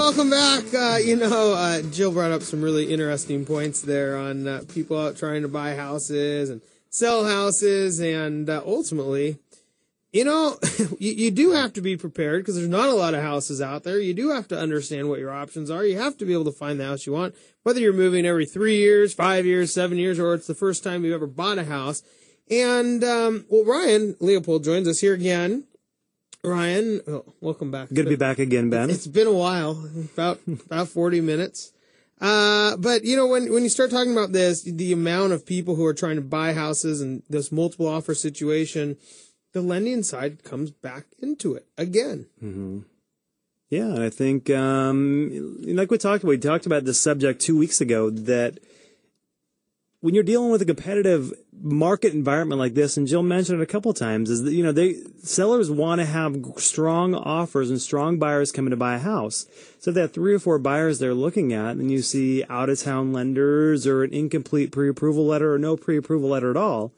welcome back. Jill brought up some really interesting points there on people out trying to buy houses and sell houses, and ultimately, you do have to be prepared because there's not a lot of houses out there. You do have to understand what your options are. You have to be able to find the house you want, whether you're moving every 3 years, 5 years, 7 years, or it's the first time you've ever bought a house. And, Ryan Leopold joins us here again. Ryan, welcome back. Good to be back again, Ben. It's been a while, about 40 minutes. But when you start talking about this, the amount of people who are trying to buy houses and this multiple offer situation, the lending side comes back into it again. Mm-hmm. Yeah, and I think, like we talked about this subject 2 weeks ago, that when you're dealing with a competitive market environment like this, and Jill mentioned it a couple of times, is that, sellers want to have strong offers and strong buyers coming to buy a house. So if they have 3 or 4 buyers they're looking at, and you see out-of-town lenders or an incomplete pre-approval letter or no pre-approval letter at all,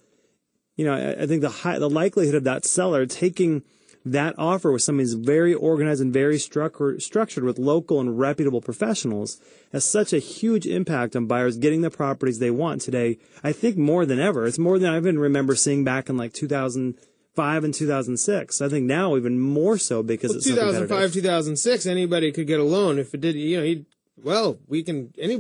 I think the likelihood of that seller taking that offer with somebody who's very organized and very structured with local and reputable professionals has such a huge impact on buyers getting the properties they want today. I think more than ever. It's more than I even remember seeing back in like 2005 and 2006. I think now even more so because it's 2005, 2006, anybody could get a loan. If it did, anybody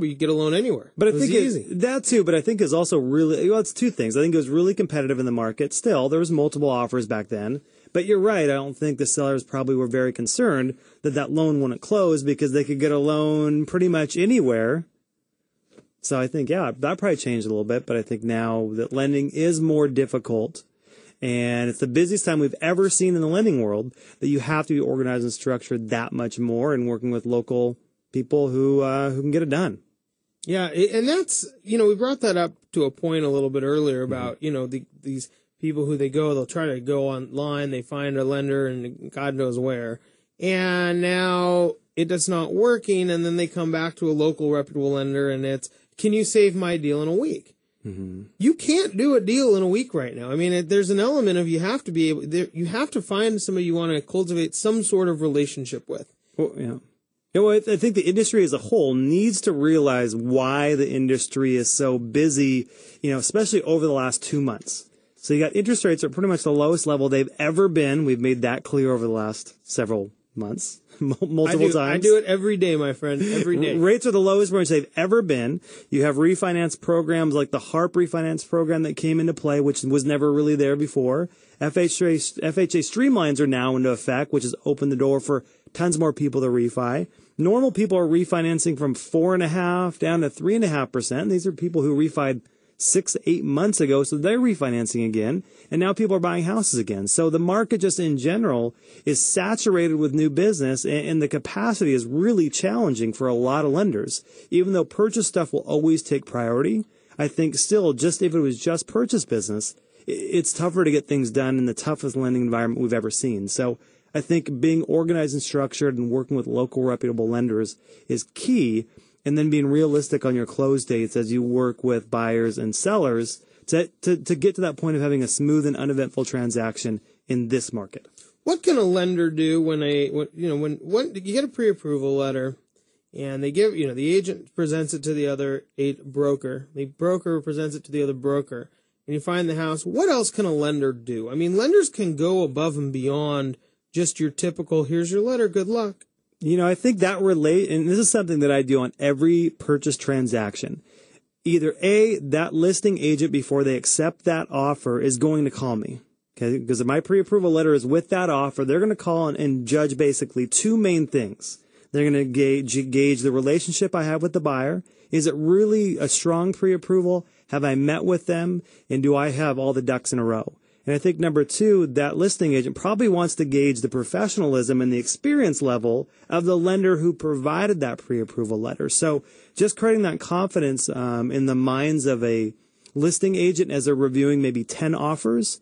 could get a loan anywhere. But I think easy. That too, but I think is also really, it's two things. I think it was really competitive in the market. Still, there was multiple offers back then. But you're right. I don't think the sellers probably were very concerned that loan wouldn't close because they could get a loan pretty much anywhere. So I think, that probably changed a little bit. But I think now that lending is more difficult, and it's the busiest time we've ever seen in the lending world, that you have to be organized and structured that much more and working with local people who can get it done. Yeah, and that's, we brought that up to a point a little bit earlier about, these people who they'll try to go online, they find a lender and God knows where, and now it's not working, and then they come back to a local reputable lender and it's, can you save my deal in a week? Mm-hmm. You can't do a deal in a week right now. I mean, there's an element of you have to find somebody you want to cultivate some sort of relationship with. Well, yeah. I think the industry as a whole needs to realize why the industry is so busy, especially over the last 2 months. So you got interest rates are pretty much the lowest level they've ever been. We've made that clear over the last several months, multiple times. I do it every day, my friend, every day. Rates are the lowest range they've ever been. You have refinance programs like the HARP refinance program that came into play, which was never really there before. FHA streamlines are now into effect, which has opened the door for tons more people to refi. Normal people are refinancing from 4.5% down to 3.5%. These are people who refied 6 to 8 months ago, so they're refinancing again, and now people are buying houses again. So the market just in general is saturated with new business, and the capacity is really challenging for a lot of lenders. Even though purchase stuff will always take priority, I think still, just if it was just purchase business, it's tougher to get things done in the toughest lending environment we've ever seen. So I think being organized and structured and working with local reputable lenders is key. And then being realistic on your close dates as you work with buyers and sellers to get to that point of having a smooth and uneventful transaction in this market. What can a lender do when you get a pre-approval letter and they give, the agent presents it to the other broker, the broker presents it to the other broker, and you find the house? What else can a lender do? I mean, lenders can go above and beyond just your typical, here's your letter, good luck. I think that and this is something that I do on every purchase transaction. Either that listing agent, before they accept that offer, is going to call me. Okay. Because if my pre-approval letter is with that offer, they're going to call and judge basically 2 main things. They're going to gauge the relationship I have with the buyer. Is it really a strong pre-approval? Have I met with them? And do I have all the ducks in a row? And I think number 2, that listing agent probably wants to gauge the professionalism and the experience level of the lender who provided that pre-approval letter. So just creating that confidence in the minds of a listing agent as they're reviewing maybe 10 offers.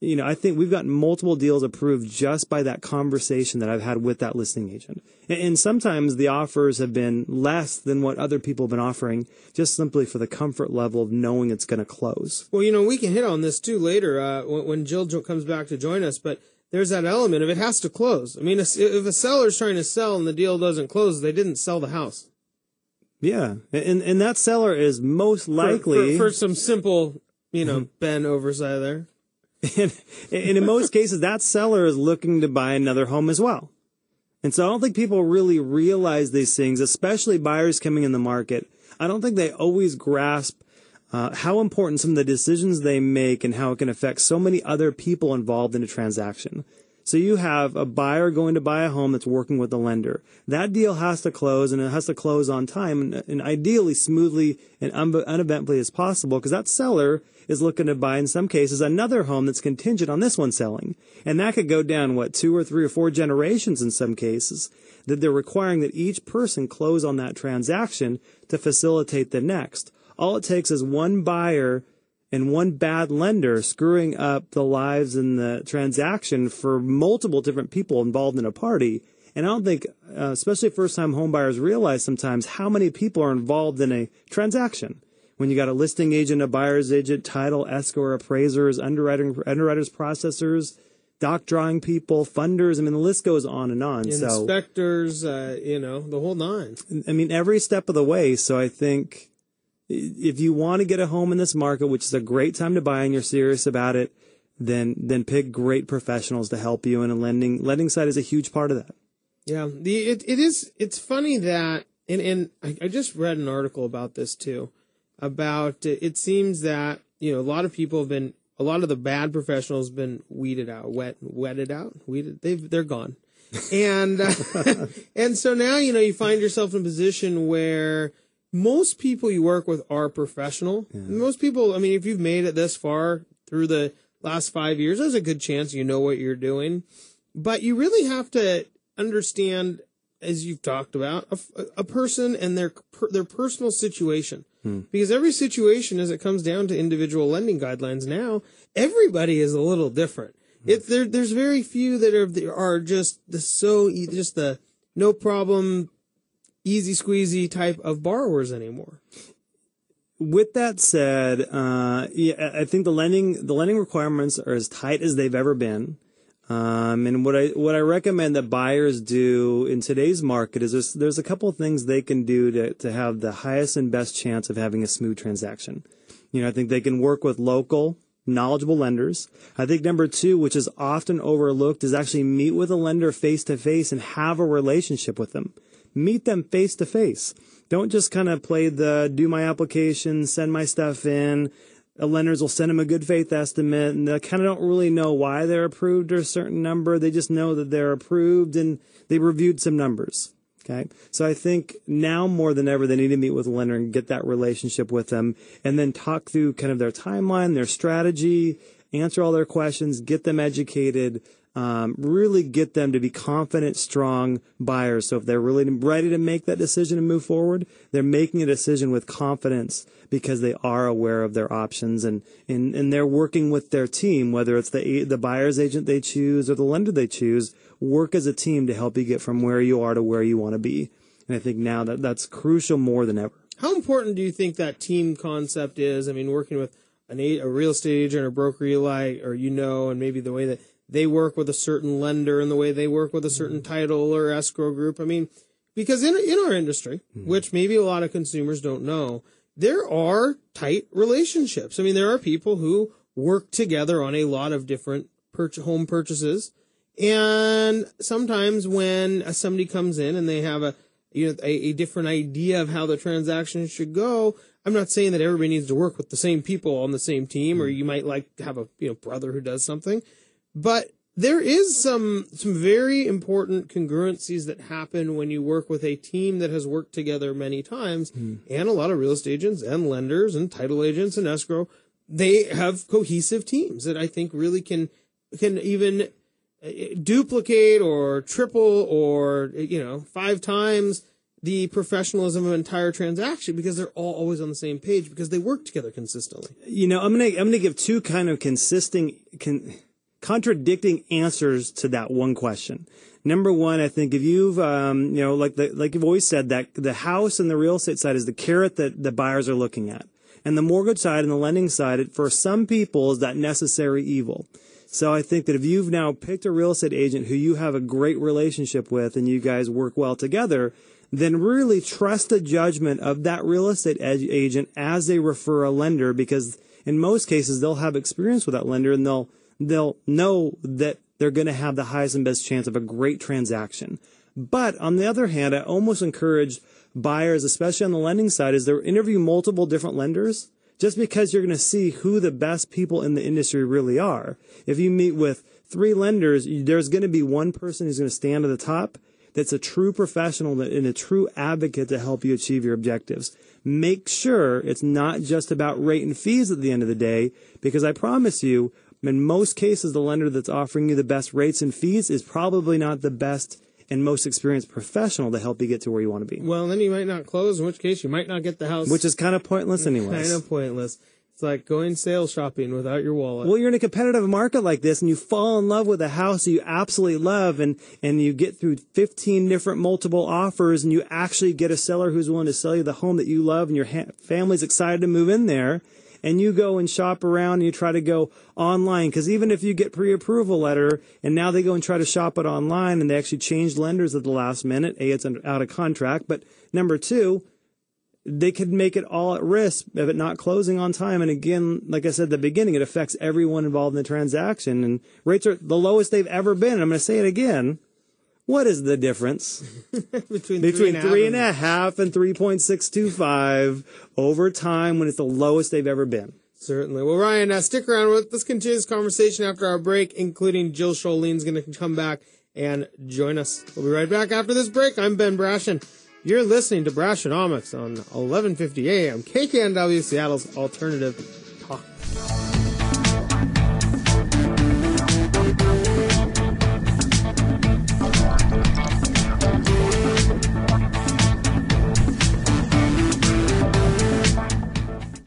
I think we've gotten multiple deals approved just by that conversation that I've had with that listing agent. And sometimes the offers have been less than what other people have been offering, just simply for the comfort level of knowing it's going to close. Well, we can hit on this too later when Jill comes back to join us, but there's that element of it has to close. I mean, if a seller's trying to sell and the deal doesn't close, they didn't sell the house. Yeah. And that seller is most likely for some simple, Ben oversight there. And in most cases, that seller is looking to buy another home as well. And so I don't think people really realize these things, especially buyers coming in the market. I don't think they always grasp how important some of the decisions they make and how it can affect so many other people involved in a transaction. So you have a buyer going to buy a home that's working with a lender. That deal has to close, and it has to close on time and ideally smoothly and uneventfully as possible, because that seller is looking to buy, in some cases, another home that's contingent on this one selling. And that could go down, 2 or 3 or 4 generations in some cases, that they're requiring that each person close on that transaction to facilitate the next. All it takes is one buyer and one bad lender screwing up the lives in the transaction for multiple different people involved in a party. And I don't think, especially first-time home buyers, realize sometimes how many people are involved in a transaction. When you got a listing agent, a buyer's agent, title, escrow, appraisers, underwriters, processors, doc drawing people, funders. I mean, the list goes on and on. Inspectors, the whole nine. I mean, every step of the way. So I think if you want to get a home in this market, which is a great time to buy and you're serious about it, then pick great professionals to help you. And a lending side is a huge part of that. Yeah, it's funny that, and I just read an article about this too, about it seems that, a lot of the bad professionals have been weeded out, they're gone. And, and so now, you find yourself in a position where most people you work with are professional. Yeah. Most people, I mean, if you've made it this far through the last 5 years, there's a good chance you know what you're doing. But you really have to understand, as you've talked about, a person and their personal situation. Because every situation, as it comes down to individual lending guidelines now, everybody is a little different. There's very few that are just the no problem, easy squeezy type of borrowers anymore. With that said, I think the lending requirements are as tight as they've ever been. And what I recommend that buyers do in today's market is there's a couple of things they can do to have the highest and best chance of having a smooth transaction. I think they can work with local, knowledgeable lenders. I think number 2, which is often overlooked, is actually meet with a lender face to face and have a relationship with them. Meet them face to face. Don't just kind of play do my application, send my stuff in. Lenders will send them a good faith estimate, and they kind of don't really know why they're approved or a certain number. They just know that they're approved and they reviewed some numbers. Okay. So I think now more than ever, they need to meet with a lender and get that relationship with them, and then talk through kind of their timeline, their strategy, answer all their questions, get them educated, really get them to be confident, strong buyers. So if they're really ready to make that decision and move forward, they're making a decision with confidence because they are aware of their options and they're working with their team, whether it's the buyer's agent they choose or the lender they choose. Work as a team to help you get from where you are to where you want to be. And I think now that's crucial more than ever. How important do you think that team concept is? I mean, working with a real estate agent or broker you like, or and maybe the way that they work with a certain lender and the way they work with a certain title or escrow group. I mean, because in our industry, which maybe a lot of consumers don't know, there are tight relationships. I mean, there are people who work together on a lot of different home purchases. And sometimes when somebody comes in and they have a different idea of how the transaction should go, I'm not saying that everybody needs to work with the same people on the same team, or you might like to have a brother who does something. But there is some very important congruencies that happen when you work with a team that has worked together many times. And a lot of real estate agents and lenders and title agents and escrow, they have cohesive teams that I think really can even duplicate or triple or 5 times the professionalism of an entire transaction, because they're all always on the same page because they work together consistently. I'm gonna give 2 kind of contradicting answers to that one question. Number 1, I think if you've, like you've always said, that the house and the real estate side is the carrot that the buyers are looking at. And the mortgage side and the lending side, for some people, is that necessary evil. So I think that if you've now picked a real estate agent who you have a great relationship with and you guys work well together, then really trust the judgment of that real estate agent as they refer a lender, because in most cases they'll have experience with that lender and they'll know that they're going to have the highest and best chance of a great transaction. But on the other hand, I almost encourage buyers, especially on the lending side, is to interview multiple different lenders, just because you're going to see who the best people in the industry really are. If you meet with 3 lenders, there's going to be one person who's going to stand at the top that's a true professional and a true advocate to help you achieve your objectives. Make sure it's not just about rate and fees at the end of the day, because I promise you, in most cases, the lender that's offering you the best rates and fees is probably not the best and most experienced professional to help you get to where you want to be. Well, then you might not close, in which case you might not get the house. Which is kind of pointless anyways. Kind of pointless. It's like going sales shopping without your wallet. Well, you're in a competitive market like this and you fall in love with a house you absolutely love and you get through 15 different multiple offers and you actually get a seller who's willing to sell you the home that you love and your family's excited to move in there, and you go and shop around and you try to go online, because even if you get pre-approval letter and now they go and try to shop it online and they actually change lenders at the last minute, A, it's out of contract, but number 2, they could make it all at risk of it not closing on time. And again, like I said at the beginning, it affects everyone involved in the transaction. And rates are the lowest they've ever been. And I'm going to say it again. What is the difference between 3.5 and 3.625 over time when it's the lowest they've ever been? Certainly. Well, Ryan, stick around. Let's continue this conversation after our break, including Jill Scholene's going to come back and join us. We'll be right back after this break. I'm Ben Brashen. You're listening to Brashenomics on 1150 AM, KKNW, Seattle's alternative